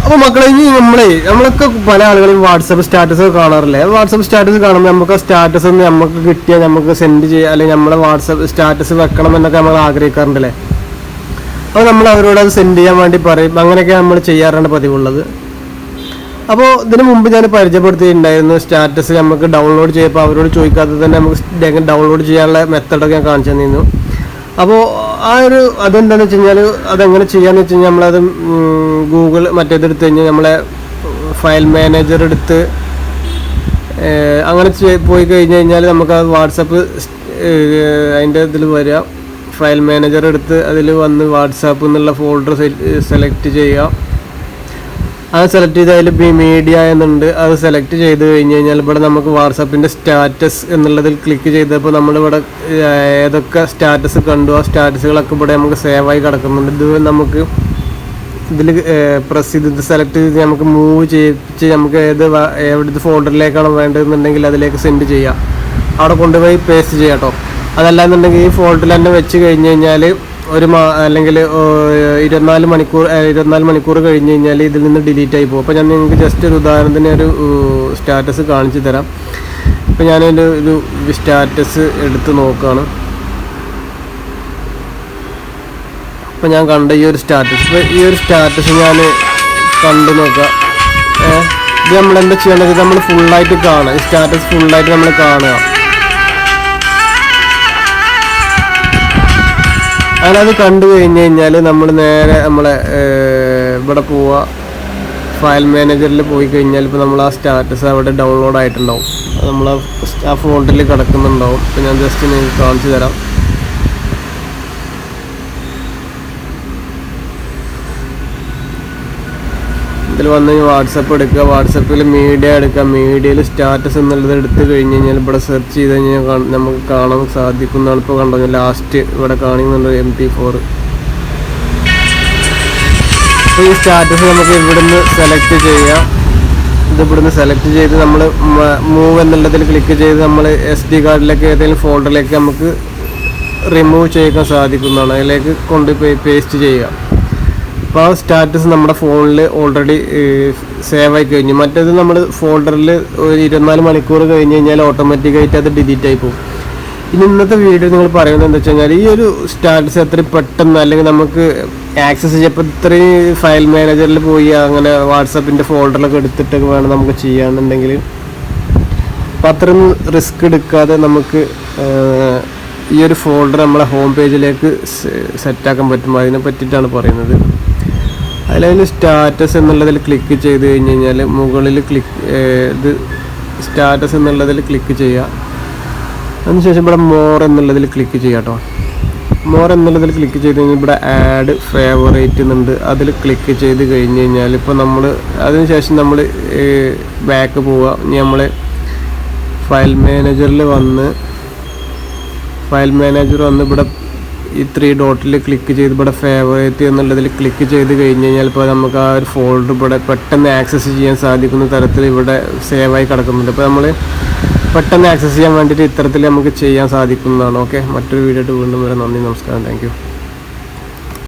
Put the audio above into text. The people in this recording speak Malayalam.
അപ്പോൾ മക്കളെ, ഇനി നമ്മളൊക്കെ പല ആളുകളും വാട്സപ്പ് സ്റ്റാറ്റസ് കാണാറില്ലേ? വാട്സപ്പ് സ്റ്റാറ്റസ് കാണുമ്പോൾ നമുക്ക് ആ സ്റ്റാറ്റസ് നമുക്ക് കിട്ടിയാൽ നമുക്ക് സെൻഡ് ചെയ്യുക, അല്ലെങ്കിൽ നമ്മളെ വാട്സപ്പ് സ്റ്റാറ്റസ് വെക്കണം എന്നൊക്കെ നമ്മൾ ആഗ്രഹിക്കാറുണ്ടല്ലേ? അപ്പോൾ നമ്മൾ അവരോട് അത് സെൻഡ് ചെയ്യാൻ വേണ്ടി പറയും. അങ്ങനെയൊക്കെ നമ്മൾ ചെയ്യാറാണ് പതിവുള്ളത്. അപ്പോൾ ഇതിന് മുമ്പ് ഞാൻ പരിചയപ്പെടുത്തിയിട്ടുണ്ടായിരുന്നു സ്റ്റാറ്റസ് നമുക്ക് ഡൗൺലോഡ് ചെയ്യുമ്പോൾ അവരോട് ചോദിക്കാതെ തന്നെ നമുക്ക് ഡൗൺലോഡ് ചെയ്യാനുള്ള മെത്തഡൊക്കെ ഞാൻ കാണിച്ചു തന്നിരുന്നു. അപ്പോൾ അതെന്താണെന്ന് വെച്ച് കഴിഞ്ഞാൽ അതെങ്ങനെ ചെയ്യാന്ന് വെച്ച് കഴിഞ്ഞാൽ നമ്മളത് ഗൂഗിൾ മറ്റേതെടുത്ത് കഴിഞ്ഞാൽ നമ്മളെ ഫയൽ മാനേജർ എടുത്ത് അങ്ങനെ പോയി കഴിഞ്ഞാൽ നമുക്ക് ആ വാട്സപ്പ് അതിൻ്റെ ഇതിൽ വരിക. ഫയൽ മാനേജർ എടുത്ത് അതിൽ വന്ന് വാട്സാപ്പ് എന്നുള്ള ഫോൾഡർ സെലക്ട് ചെയ്യുക. അത് സെലക്ട് ചെയ്ത് അതിൽ മീഡിയ എന്നുണ്ട്, അത് സെലക്ട് ചെയ്ത് കഴിഞ്ഞ് കഴിഞ്ഞാൽ ഇവിടെ നമുക്ക് വാട്സാപ്പിൻ്റെ സ്റ്റാറ്റസ് എന്നുള്ളതിൽ ക്ലിക്ക് ചെയ്തപ്പോൾ നമ്മളിവിടെ ഏതൊക്കെ സ്റ്റാറ്റസ് കണ്ടു ആ സ്റ്റാറ്റസുകളൊക്കെ ഇവിടെ നമുക്ക് സേവായി കിടക്കുന്നുണ്ട്. ഇത് നമുക്ക് ഇതിൽ പ്രസ് ചെയ്ത് സെലക്ട് ചെയ്ത് നമുക്ക് മൂവ് ചെയ്യിച്ച് നമുക്ക് എവിടുത്തെ ഫോൾഡറിലേക്കാണ് വേണ്ടതെന്നുണ്ടെങ്കിൽ അതിലേക്ക് സെൻഡ് ചെയ്യാം. അവിടെ കൊണ്ടുപോയി പേസ്റ്റ് ചെയ്യാം കേട്ടോ. അതല്ലാന്നുണ്ടെങ്കിൽ ഈ ഫോൾഡറിൽ തന്നെ വെച്ച് കഴിഞ്ഞ് കഴിഞ്ഞാൽ അല്ലെങ്കിൽ 24 മണിക്കൂർ കഴിഞ്ഞ് കഴിഞ്ഞാൽ ഇതിൽ നിന്ന് ഡിലീറ്റ് ആയി പോകും. അപ്പോൾ ഞാൻ നിങ്ങൾക്ക് ജസ്റ്റ് ഒരു ഉദാഹരണത്തിന് ഒരു സ്റ്റാറ്റസ് കാണിച്ചു തരാം. ഇപ്പോൾ ഞാനതിൻ്റെ ഒരു സ്റ്റാറ്റസ് എടുത്ത് നോക്കുകയാണ്. അപ്പോൾ ഞാൻ കണ്ട ഈ ഒരു സ്റ്റാറ്റസ് ഞാൻ കണ്ടു നോക്കാം. ഇത് നമ്മളെന്താ ചെയ്യേണ്ടത്? നമ്മൾ ഫുള്ളായിട്ട് കാണുക, ഈ സ്റ്റാറ്റസ് ഫുള്ളായിട്ട് നമ്മൾ കാണുക. അങ്ങനെ അത് കണ്ടു കഴിഞ്ഞ് കഴിഞ്ഞാൽ നമ്മൾ നേരെ നമ്മളെ ഇവിടെ പോവുക, ഫയൽ മാനേജറിൽ പോയി കഴിഞ്ഞാൽ ഇപ്പോൾ നമ്മൾ ആ സ്റ്റാറ്റസ് അവിടെ ഡൗൺലോഡ് ആയിട്ടുണ്ടാവും. അത് നമ്മൾ ആ ഫോൾഡറിൽ കിടക്കുന്നുണ്ടാവും. ഇപ്പോൾ ഞാൻ ജസ്റ്റ് നിങ്ങൾക്ക് കാണിച്ചു തരാം. ഇതിൽ വന്ന് വാട്സപ്പ് എടുക്കുക, വാട്സപ്പിൽ മീഡിയ എടുക്കുക, മീഡിയയിൽ സ്റ്റാറ്റസ് എന്നുള്ളത് എടുത്ത് കഴിഞ്ഞ് കഴിഞ്ഞാൽ ഇവിടെ സെർച്ച് ചെയ്ത് കഴിഞ്ഞാൽ നമുക്ക് കാണാൻ സാധിക്കുന്നതാണ്. ഇപ്പോൾ കണ്ടോ ലാസ്റ്റ് ഇവിടെ കാണുന്നുണ്ട് MP4. അപ്പോൾ ഈ സ്റ്റാറ്റസ് നമുക്ക് ഇവിടുന്ന് സെലക്ട് ചെയ്യാം. ഇത് ഇവിടുന്ന് സെലക്ട് ചെയ്ത് നമ്മൾ മൂവ് എന്നുള്ളതിൽ ക്ലിക്ക് ചെയ്ത് നമ്മൾ SD കാർഡിലേക്ക് ഏതെങ്കിലും ഫോൾഡറിലേക്ക് നമുക്ക് റിമൂവ് ചെയ്യാൻ സാധിക്കുന്നതാണ്. അതിലേക്ക് കൊണ്ടുപോയി പേസ്റ്റ് ചെയ്യുക. അപ്പോൾ ആ സ്റ്റാറ്റസ് നമ്മുടെ ഫോണിൽ ഓൾറെഡി സേവ് ആയി കഴിഞ്ഞു. മറ്റേത് നമ്മൾ ഫോൾഡറിൽ ഒരു 24 മണിക്കൂർ കഴിഞ്ഞ് കഴിഞ്ഞാൽ ഓട്ടോമാറ്റിക്കായിട്ട് അത് ഡിലീറ്റ് ആയി പോകും. ഇനി ഇന്നത്തെ വീഡിയോ നിങ്ങൾ പറയുന്നത് എന്താ വെച്ച് കഴിഞ്ഞാൽ ഈ ഒരു സ്റ്റാറ്റസ് എത്രയും പെട്ടെന്ന് അല്ലെങ്കിൽ നമുക്ക് ആക്സസ് ചെയ്യപ്പോൾ ഇത്രയും ഫയൽ മാനേജറിൽ പോയി അങ്ങനെ വാട്സപ്പിൻ്റെ ഫോൾഡറിലൊക്കെ എടുത്തിട്ടൊക്കെ വേണം നമുക്ക് ചെയ്യാന്നുണ്ടെങ്കിൽ അപ്പോൾ അത്രയും റിസ്ക് എടുക്കാതെ നമുക്ക് ഈ ഒരു ഫോൾഡർ നമ്മളെ ഹോം പേജിലേക്ക് സെറ്റാക്കാൻ പറ്റും. അതിനെ പറ്റിയിട്ടാണ് പറയുന്നത്. അതിൽ സ്റ്റാറ്റസ് എന്നുള്ളതിൽ ക്ലിക്ക് ചെയ്ത് കഴിഞ്ഞ് കഴിഞ്ഞാൽ മുകളിൽ ഇത് സ്റ്റാറ്റസ് എന്നുള്ളതിൽ ക്ലിക്ക് ചെയ്യുക. അതിനുശേഷം ഇവിടെ മോർ എന്നുള്ളതിൽ ക്ലിക്ക് ചെയ്യുക കേട്ടോ. മോർ എന്നുള്ളതിൽ ക്ലിക്ക് ചെയ്ത് കഴിഞ്ഞാൽ ഇവിടെ ആഡ് ഫേവറേറ്റ് എന്നുണ്ട്, അതിൽ ക്ലിക്ക് ചെയ്ത് കഴിഞ്ഞ് കഴിഞ്ഞാൽ ഇപ്പോൾ നമ്മൾ അതിനുശേഷം നമ്മൾ ബാക്ക് പോവുക. ഇനി നമ്മൾ ഫയൽ മാനേജർ വന്ന് ഇവിടെ ഈ 3 ഡോട്ടിൽ ക്ലിക്ക് ചെയ്ത് ഇവിടെ ഫേവറേറ്റ് എന്നുള്ളതിൽ ക്ലിക്ക് ചെയ്ത് കഴിഞ്ഞ് കഴിഞ്ഞാൽ ഇപ്പോൾ നമുക്ക് ആ ഒരു ഫോൾഡർ ഇവിടെ പെട്ടെന്ന് ആക്സസ് ചെയ്യാൻ സാധിക്കുന്ന തരത്തിൽ ഇവിടെ സേവായി കിടക്കുന്നുണ്ട്. അപ്പോൾ നമ്മൾ പെട്ടെന്ന് ആക്സസ് ചെയ്യാൻ വേണ്ടിയിട്ട് ഇത്തരത്തിൽ നമുക്ക് ചെയ്യാൻ സാധിക്കുന്നതാണ്. ഓക്കെ, മറ്റൊരു വീഡിയോ ആയിട്ട് വീണ്ടും വരാം. നന്ദി, നമസ്കാരം, താങ്ക് യു.